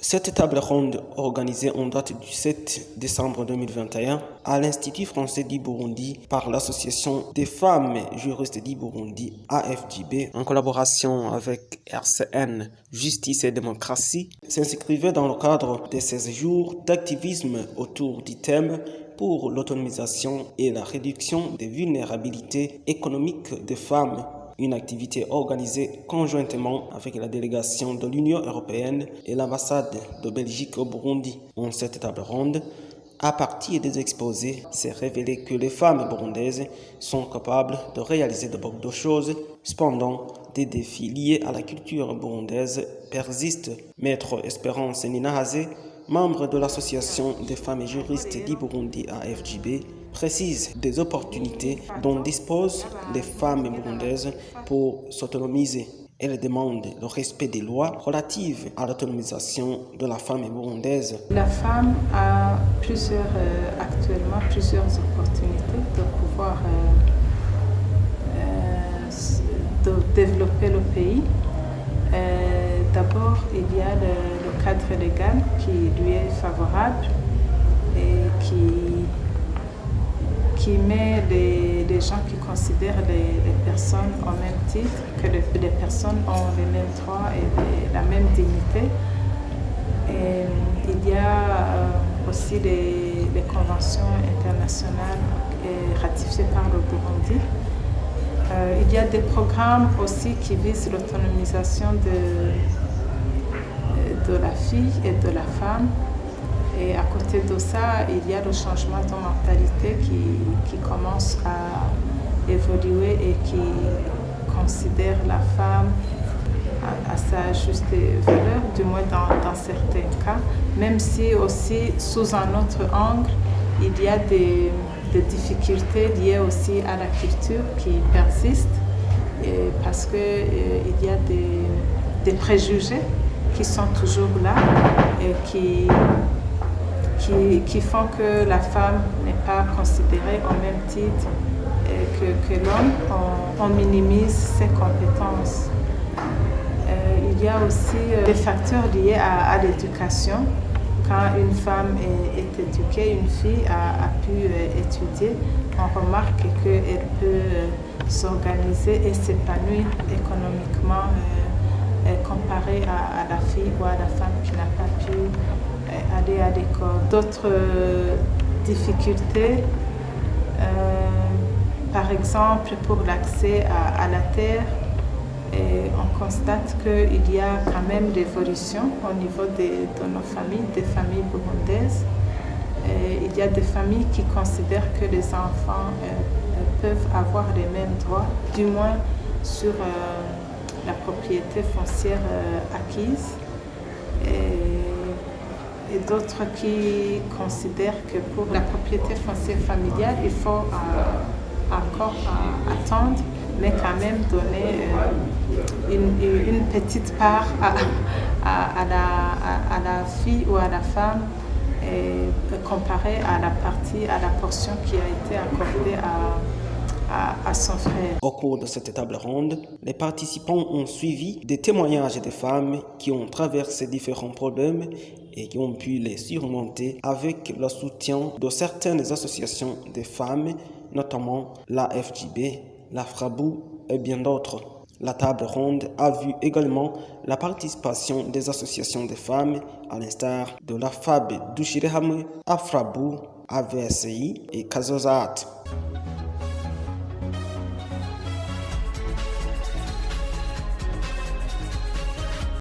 Cette table ronde, organisée en date du 7 décembre 2021 à l'Institut français du Burundi par l'Association des femmes juristes du Burundi, AFJB, en collaboration avec RCN Justice et Démocratie, s'inscrivait dans le cadre de 16 jours d'activisme autour du thème pour l'autonomisation et la réduction des vulnérabilités économiques des femmes. Une activité organisée conjointement avec la délégation de l'Union européenne et l'ambassade de Belgique au Burundi. En cette table ronde, à partir des exposés, s'est révélé que les femmes burundaises sont capables de réaliser de beaucoup de choses. Cependant, des défis liés à la culture burundaise persistent. Maître Espérance Ninahazé, membre de l'association des femmes juristes du Burundi AFJB, précise des opportunités dont disposent les femmes burundaises pour s'autonomiser. Elle demande le respect des lois relatives à l'autonomisation de la femme burundaise. La femme a actuellement plusieurs opportunités de pouvoir de développer le pays. D'abord, il y a le cadre légal qui lui est favorable et qui met les gens qui considèrent les personnes au même titre, que les personnes ont les mêmes droits et la même dignité. Et il y a aussi les conventions internationales ratifiées par le Burundi. Il y a des programmes aussi qui visent l'autonomisation de la fille et de la femme. Et à côté de ça, il y a le changement de mentalité qui commence à évoluer et qui considère la femme à sa juste valeur, du moins dans certains cas, même si aussi sous un autre angle, il y a des difficultés liées aussi à la culture qui persistent parce qu'il y a des préjugés qui sont toujours là et qui font que la femme n'est pas considérée au même titre que l'homme. On minimise ses compétences. Il y a aussi des facteurs liés à l'éducation. Quand une femme est éduquée, une fille a pu étudier, on remarque qu'elle peut s'organiser et s'épanouir économiquement comparée à la fille ou à la femme qui n'a pas pu aller à l'école. D'autres difficultés, par exemple pour l'accès à la terre, et on constate qu'il y a quand même l'évolution au niveau de nos familles, des familles burundaises. Et il y a des familles qui considèrent que les enfants peuvent avoir les mêmes droits, du moins sur la propriété foncière acquise. Et d'autres qui considèrent que pour la propriété foncière familiale, il faut encore attendre, mais quand même donner une petite part à la fille ou à la femme comparée à la portion qui a été accordée à son frère. Au cours de cette table ronde, les participants ont suivi des témoignages de femmes qui ont traversé différents problèmes et qui ont pu les surmonter avec le soutien de certaines associations de femmes, notamment la FJB, la FRABU et bien d'autres. La table ronde a vu également la participation des associations de femmes, à l'instar de la FAB Dushirehame, AFRABU, AVSI et Kazozat.